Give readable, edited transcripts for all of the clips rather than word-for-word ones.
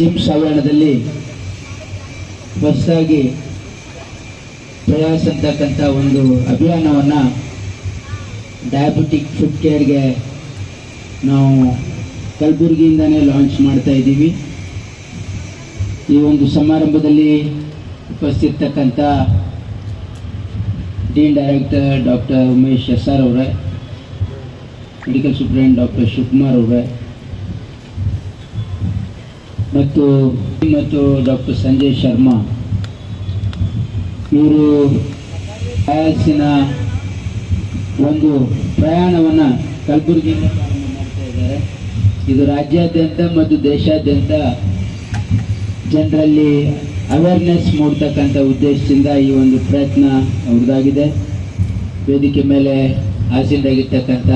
ಜಿಮ್ಸ್ ಆವರಣದಲ್ಲಿ ಹೊಸದಾಗಿ ಪ್ರಯಾಸ ಅಂತಕ್ಕಂಥ ಒಂದು ಅಭಿಯಾನವನ್ನು ಡಯಾಬಿಟಿಕ್ ಫುಡ್ ಕೇರ್ಗೆ ನಾವು ಕಲಬುರಗಿಯಿಂದನೇ ಲಾಂಚ್ ಮಾಡ್ತಾ ಇದ್ದೀವಿ. ಈ ಒಂದು ಸಮಾರಂಭದಲ್ಲಿ ಉಪಸ್ಥಿತಕ್ಕಂಥ ಡೀನ್ ಡೈರೆಕ್ಟರ್ ಡಾಕ್ಟರ್ ಉಮೇಶ್ ಎಸ್.ಆರ್. ಅವರೇ, ಮೆಡಿಕಲ್ ಸೂಪರಿಂಟೆಂಡೆಂಟ್ ಡಾಕ್ಟರ್ ಶಿವಕುಮಾರ್ ಅವರೇ ಮತ್ತು ಡಾಕ್ಟರ್ ಸಂಜಯ್ ಶರ್ಮಾ ಇವರು ಪ್ರಯಾಸಿನ ಒಂದು ಪ್ರಯಾಣವನ್ನು ಕಲಬುರಗಿಯಿಂದ ಪ್ರಾರಂಭ ಮಾಡ್ತಾ ಇದ್ದಾರೆ. ಇದು ರಾಜ್ಯಾದ್ಯಂತ ಮತ್ತು ದೇಶಾದ್ಯಂತ ಜನರಲ್ಲಿ ಅವೇರ್ನೆಸ್ ಮೂಡ್ತಕ್ಕಂಥ ಉದ್ದೇಶದಿಂದ ಈ ಒಂದು ಪ್ರಯತ್ನ ಅವ್ರದ್ದಾಗಿದೆ. ವೇದಿಕೆ ಮೇಲೆ ಆಸೀನರಾಗಿರ್ತಕ್ಕಂಥ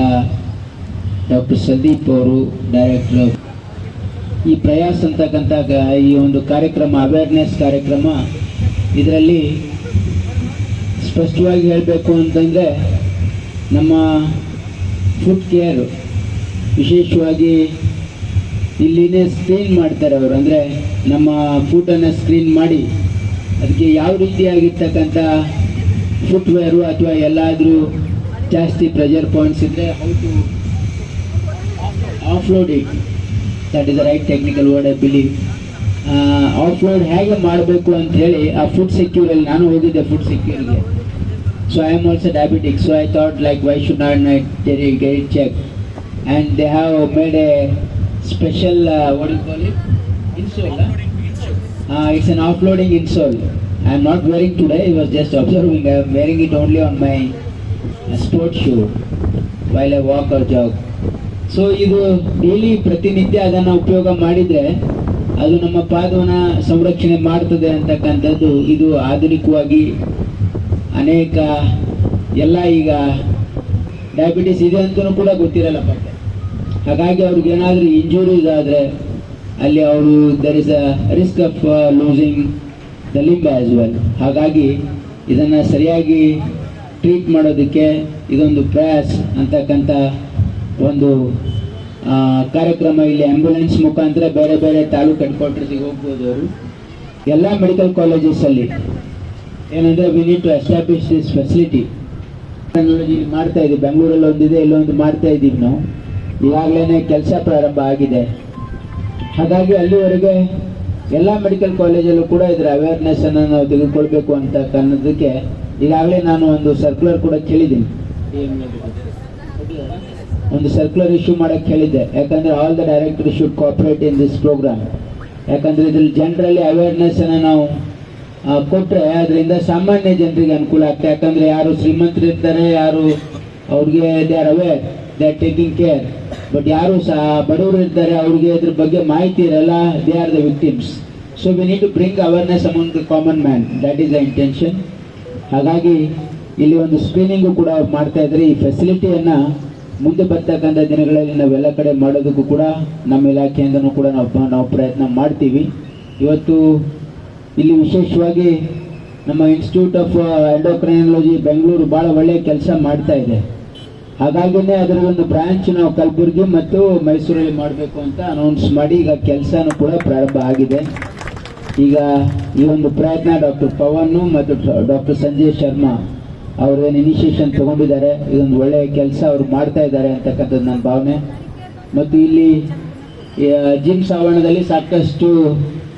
ಡಾಕ್ಟರ್ ಸಂದೀಪ್ ಅವರು, ಡೈರೆಕ್ಟರ್. ಈ ಪ್ರಯಾಸ ಅಂತಕ್ಕಂಥ ಈ ಒಂದು ಕಾರ್ಯಕ್ರಮ, ಅವೇರ್ನೆಸ್ ಕಾರ್ಯಕ್ರಮ, ಇದರಲ್ಲಿ ಸ್ಪಷ್ಟವಾಗಿ ಹೇಳಬೇಕು ಅಂತಂದರೆ ನಮ್ಮ ಫುಡ್ ಕೇರ್ ವಿಶೇಷವಾಗಿ ಇಲ್ಲಿನೇ ಸ್ಕ್ರೀನ್ ಮಾಡ್ತಾರೆ ಅವರು. ಅಂದರೆ ನಮ್ಮ ಫುಡ್ಡನ್ನು ಸ್ಕ್ರೀನ್ ಮಾಡಿ ಅದಕ್ಕೆ ಯಾವ ರೀತಿಯಾಗಿರ್ತಕ್ಕಂಥ ಫುಟ್ವೇರು ಅಥವಾ ಎಲ್ಲಾದರೂ ಜಾಸ್ತಿ ಪ್ರೆಷರ್ ಪಾಯಿಂಟ್ಸ್ ಇದ್ದರೆ how to offload it, that is the right technical word I believe. Offload ಹೇಗೆ ಮಾಡಬೇಕು ಅಂತ ಹೇಳಿ ಆ ಫುಡ್ ಸೆಕ್ಯೂರಲ್ಲಿ ನಾನು ಹೋಗಿದ್ದೆ, ಫುಡ್ ಸೆಕ್ಯೂರ್ಗೆ. So I am also diabetic, so I thought like why should not get it checked, and they have made a special what do you call it, insole. It's an offloading insole. I am not wearing today, I was just observing. I am wearing it only on my sports shoe while I walk or jog. So ಇದು daily ಪ್ರತಿನಿತ್ಯ ಅದನ್ನು ಉಪಯೋಗ ಮಾಡಿದರೆ ಅದು ನಮ್ಮ ಪಾದವನ್ನು ಸಂರಕ್ಷಣೆ ಮಾಡ್ತದೆ ಅಂತಕ್ಕಂಥದ್ದು ಇದು ಆಧುನಿಕವಾಗಿ ಅನೇಕ ಎಲ್ಲ ಈಗ ಡಯಾಬಿಟಿಸ್ ಇದೆ ಅಂತಲೂ ಕೂಡ ಗೊತ್ತಿರಲ್ಲ ಪಾಪ. ಹಾಗಾಗಿ ಅವ್ರಿಗೆ ಏನಾದರೂ ಇಂಜುರೀಸ್ ಆದರೆ ಅಲ್ಲಿ ಅವರು there is a risk of losing the limb as well. ಹಾಗಾಗಿ ಇದನ್ನು ಸರಿಯಾಗಿ ಟ್ರೀಟ್ ಮಾಡೋದಕ್ಕೆ ಇದೊಂದು ಪ್ರಯಾಸ್ ಅಂತಕ್ಕಂಥ ಒಂದು ಕಾರ್ಯಕ್ರಮ. ಇಲ್ಲಿ ಆ್ಯಂಬುಲೆನ್ಸ್ ಮುಖಾಂತರ ಬೇರೆ ಬೇರೆ ತಾಲೂಕು ಹೆಡ್ ಕ್ವಾರ್ಟರ್ಸಿಗೆ ಹೋಗ್ಬೋದು ಅವರು. ಎಲ್ಲ ಮೆಡಿಕಲ್ ಕಾಲೇಜಸಲ್ಲಿ ಏನಂದರೆ we need to establish this facility. Technology ಮಾಡ್ತಾ ಇದ್ದೀವಿ, ಬೆಂಗಳೂರಲ್ಲಿ ಒಂದಿದೆ, ಇಲ್ಲೊಂದು ಮಾಡ್ತಾ ಇದ್ದೀವಿ ನಾವು. ಈಗಾಗಲೇ ಕೆಲಸ ಪ್ರಾರಂಭ ಆಗಿದೆ. ಹಾಗಾಗಿ ಅಲ್ಲಿವರೆಗೆ ಎಲ್ಲ ಮೆಡಿಕಲ್ ಕಾಲೇಜಲ್ಲೂ ಕೂಡ ಇದರ ಅವೇರ್ನೆಸ್ಸನ್ನು ನಾವು ತೆಗೆದುಕೊಳ್ಬೇಕು ಅಂತ ಅನ್ನೋದಕ್ಕೆ ಈಗಾಗಲೇ ನಾನು ಒಂದು ಸರ್ಕ್ಯುಲರ್ ಕೂಡ ಕೇಳಿದ್ದೀನಿ, ಒಂದು ಸರ್ಕ್ಯುಲರ್ ಇಶ್ಯೂ ಮಾಡೋಕ್ಕೆ ಹೇಳಿದ್ದೆ. ಯಾಕಂದರೆ all the director should cooperate in this programme. ಯಾಕಂದರೆ ಇದ್ರಲ್ಲಿ ಜನರಲ್ಲಿ ಅವೇರ್ನೆಸ್ಸನ್ನು ನಾವು ಕೊಟ್ಟರೆ ಅದರಿಂದ ಸಾಮಾನ್ಯ ಜನರಿಗೆ ಅನುಕೂಲ ಆಗ್ತದೆ. ಯಾಕಂದರೆ ಯಾರು ಶ್ರೀಮಂತರು ಇರ್ತಾರೆ, ಯಾರು ಅವ್ರಿಗೆ they are aware, they are taking care. But ಯಾರು ಬಡವರು ಇರ್ತಾರೆ, ಅವ್ರಿಗೆ ಇದ್ರ ಬಗ್ಗೆ ಮಾಹಿತಿ ಇರಲ್ಲ, they are the victims. So we need to bring awareness among the common man, that is the intention. ಹಾಗಾಗಿ ಇಲ್ಲಿ ಒಂದು ಸ್ಕ್ರೀನಿಂಗು ಕೂಡ ಮಾಡ್ತಾ ಇದ್ದಾರೆ. ಈ ಫೆಸಿಲಿಟಿಯನ್ನು ಮುಂದೆ ಬರ್ತಕ್ಕಂಥ ದಿನಗಳಲ್ಲಿ ನಾವೆಲ್ಲ ಕಡೆ ಮಾಡೋದಕ್ಕೂ ಕೂಡ ನಮ್ಮ ಇಲಾಖೆಯಿಂದನೂ ಕೂಡ ನಾವು ಪ್ರಯತ್ನ ಮಾಡ್ತೀವಿ. ಇವತ್ತು ಇಲ್ಲಿ ವಿಶೇಷವಾಗಿ ನಮ್ಮ ಇನ್ಸ್ಟಿಟ್ಯೂಟ್ ಆಫ್ ಎಂಡೋಕ್ರೈನಾಲಜಿ ಬೆಂಗಳೂರು ಭಾಳ ಒಳ್ಳೆಯ ಕೆಲಸ ಮಾಡ್ತಾ ಇದೆ. ಹಾಗಾಗಿಯೇ ಅದರ ಒಂದು ಬ್ರಾಂಚ್ ನಾವು ಕಲಬುರಗಿ ಮತ್ತು ಮೈಸೂರಲ್ಲಿ ಮಾಡಬೇಕು ಅಂತ ಅನೌನ್ಸ್ ಮಾಡಿ ಈಗ ಕೆಲಸನೂ ಕೂಡ ಪ್ರಾರಂಭ ಆಗಿದೆ. ಈಗ ಈ ಒಂದು ಪ್ರಯತ್ನ ಡಾಕ್ಟರ್ ಪವನ್ ಮತ್ತು ಡಾಕ್ಟರ್ ಸಂಜಯ್ ಶರ್ಮಾ ಅವ್ರೇನು ಇನಿಷಿಯೇಷನ್ ತೊಗೊಂಡಿದ್ದಾರೆ, ಇದೊಂದು ಒಳ್ಳೆಯ ಕೆಲಸ ಅವರು ಮಾಡ್ತಾ ಇದ್ದಾರೆ ಅಂತಕ್ಕಂಥದ್ದು ನನ್ನ ಭಾವನೆ. ಮತ್ತು ಇಲ್ಲಿ ಜಿಮ್ಸ್ ಆವರಣದಲ್ಲಿ ಸಾಕಷ್ಟು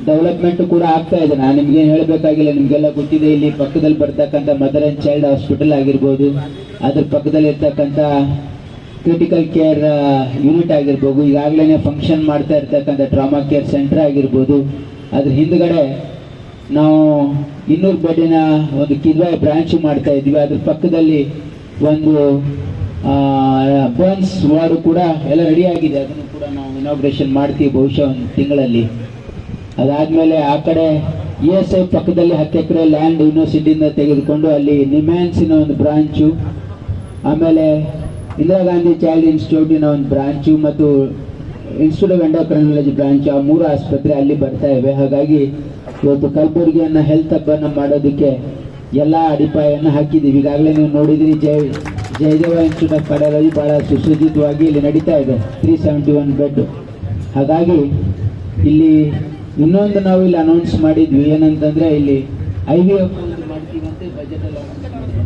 ಡೆವಲಪ್ಮೆಂಟು ಕೂಡ ಆಗ್ತಾ ಇದೆ. ನಾನು ನಿಮ್ಗೇನು ಹೇಳಬೇಕಾಗಿಲ್ಲ, ನಿಮಗೆಲ್ಲ ಗೊತ್ತಿದೆ. ಇಲ್ಲಿ ಪಕ್ಕದಲ್ಲಿ ಬರ್ತಕ್ಕಂಥ ಮದರ್ ಆ್ಯಂಡ್ ಚೈಲ್ಡ್ ಹಾಸ್ಪಿಟಲ್ ಆಗಿರ್ಬೋದು, ಅದ್ರ ಪಕ್ಕದಲ್ಲಿ ಇರ್ತಕ್ಕಂಥ ಕ್ರಿಟಿಕಲ್ ಕೇರ್ ಯೂನಿಟ್ ಆಗಿರ್ಬೋದು, ಈಗಾಗಲೇ ಫಂಕ್ಷನ್ ಮಾಡ್ತಾ ಇರ್ತಕ್ಕಂಥ ಟ್ರಾಮಾ ಕೇರ್ ಸೆಂಟರ್ ಆಗಿರ್ಬೋದು, ಅದ್ರ ಹಿಂದ್ಗಡೆ ನಾವು 200 ಬೆಡ್ಡಿನ ಒಂದು ಕಿದ್ವಾಯ್ ಬ್ರಾಂಚ್ ಮಾಡ್ತಾ ಇದ್ವಿ. ಅದ್ರ ಪಕ್ಕದಲ್ಲಿ ಒಂದು ಬರ್ನ್ಸ್ ವಾರ್ಡು ಕೂಡ ಎಲ್ಲ ರೆಡಿ ಆಗಿದೆ. ಅದನ್ನು ಕೂಡ ನಾವು ಇನಾಗ್ರೇಷನ್ ಮಾಡ್ತೀವಿ ಬಹುಶಃ ಒಂದು ತಿಂಗಳಲ್ಲಿ. ಅದಾದಮೇಲೆ ಆ ಕಡೆ ESI ಪಕ್ಕದಲ್ಲಿ 10 ಎಕರೆ ಲ್ಯಾಂಡ್ ಯೂನಿವರ್ಸಿಟಿಯಿಂದ ತೆಗೆದುಕೊಂಡು ಅಲ್ಲಿ ನಿಮ್ಯಾನ್ಸಿನ ಒಂದು ಬ್ರಾಂಚು, ಆಮೇಲೆ ಇಂದಿರಾ ಗಾಂಧಿ ಚೈಲ್ಡ್ ಇನ್ಸ್ಟಿಟ್ಯೂಟಿನ ಒಂದು ಬ್ರಾಂಚು ಮತ್ತು ಇನ್ಸ್ಟಿಟ್ಯೂಟ್ ಆಫ್ ಎಂಡೋಕ್ರೈನಾಲಜಿ ಬ್ರಾಂಚ್, ಆ 3 ಆಸ್ಪತ್ರೆ ಅಲ್ಲಿ ಬರ್ತಾ ಇವೆ. ಹಾಗಾಗಿ ಇವತ್ತು ಕಲಬುರಗಿಯನ್ನು ಹೆಲ್ತ್ ಹಬ್ಬನ್ನು ಮಾಡೋದಕ್ಕೆ ಎಲ್ಲ ಅಡಿಪಾಯನ್ನು ಹಾಕಿದ್ದೀವಿ. ಈಗಾಗಲೇ ನೀವು ನೋಡಿದ್ರಿ, ಜಯದೇವ ಇನ್ಸ್ಟಿಟ್ಯೂಟ್ ಆಫ್ ಕಾರ್ಡಿಯಾಲಜಿ ಭಾಳ ಸುಸಜ್ಜಿತವಾಗಿ ಇಲ್ಲಿ ನಡೀತಾ ಇದೆ, 371 ಬೆಡ್. ಹಾಗಾಗಿ ಇಲ್ಲಿ ಇನ್ನೊಂದು ನಾವು ಇಲ್ಲಿ ಅನೌನ್ಸ್ ಮಾಡಿದ್ವಿ ಏನಂತಂದ್ರೆ ಇಲ್ಲಿ IVF ಮಾಡ್ತೀವಂತೆ ಬಜೆಟಲ್ಲಿ ಅನೌನ್ಸ್ ಮಾಡಿದ್ವಿ.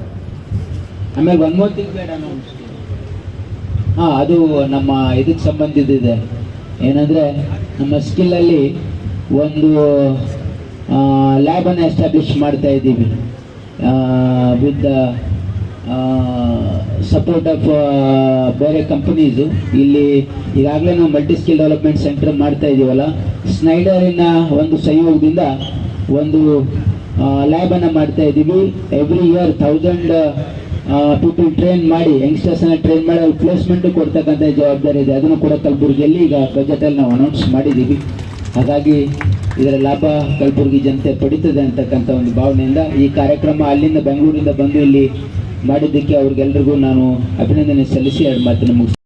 ಆಮೇಲೆ ಒನ್ ಮೋರ್ ಥಿಂಗ್ ಬೇಡ ಅನೌನ್ಸ್, ಅದು ನಮ್ಮ ಇದಕ್ಕೆ ಸಂಬಂಧಿಸಿದೆ. ಏನಂದರೆ ನಮ್ಮ ಸ್ಕಿಲ್ಲಲ್ಲಿ ಒಂದು ಲ್ಯಾಬನ್ನು ಎಸ್ಟಾಬ್ಲಿಷ್ ಮಾಡ್ತಾ ಇದ್ದೀವಿ ವಿತ್ ಸಪೋರ್ಟ್ ಆಫ್ ಬೇರೆ ಕಂಪನೀಸು. ಇಲ್ಲಿ ಈಗಾಗಲೇ ನಾವು ಮಲ್ಟಿ ಸ್ಕಿಲ್ ಡೆವಲಪ್ಮೆಂಟ್ ಸೆಂಟರ್ ಮಾಡ್ತಾ ಇದ್ದೀವಲ್ಲ, ಸ್ನೈಡರಿನ ಒಂದು ಸಹಯೋಗದಿಂದ ಒಂದು ಲ್ಯಾಬನ್ನು ಮಾಡ್ತಾ ಇದ್ದೀವಿ. ಎವ್ರಿ ಇಯರ್ 1000 ಪೀಪಲ್ ಟ್ರೈನ್ ಮಾಡಿ, ಯಂಗ್ಸ್ಟರ್ಸನ್ನು ಟ್ರೈನ್ ಮಾಡಿ ಅವ್ರ ಪ್ಲೇಸ್ಮೆಂಟು ಕೊಡ್ತಕ್ಕಂಥ ಜವಾಬ್ದಾರಿ ಇದೆ. ಅದನ್ನು ಕೂಡ ಕಲಬುರಗಿಯಲ್ಲಿ ಈಗ ಬಜೆಟಲ್ಲಿ ನಾವು ಅನೌನ್ಸ್ ಮಾಡಿದ್ದೀವಿ. ಹಾಗಾಗಿ ಇದರ ಲಾಭ ಕಲಬುರಗಿ ಜನತೆ ಪಡಿತದೆ ಅಂತಕ್ಕಂಥ ಒಂದು ಭಾವನೆಯಿಂದ ಈ ಕಾರ್ಯಕ್ರಮ ಅಲ್ಲಿಂದ ಬೆಂಗಳೂರಿಂದ ಬಂದು ಇಲ್ಲಿ ಮಾಡಿದ್ದಕ್ಕೆ ಅವ್ರಿಗೆಲ್ರಿಗೂ ನಾನು ಅಭಿನಂದನೆ ಸಲ್ಲಿಸಿ 2 ಮಾತನ್ನು ಮುಗಿಸ್ತೀನಿ.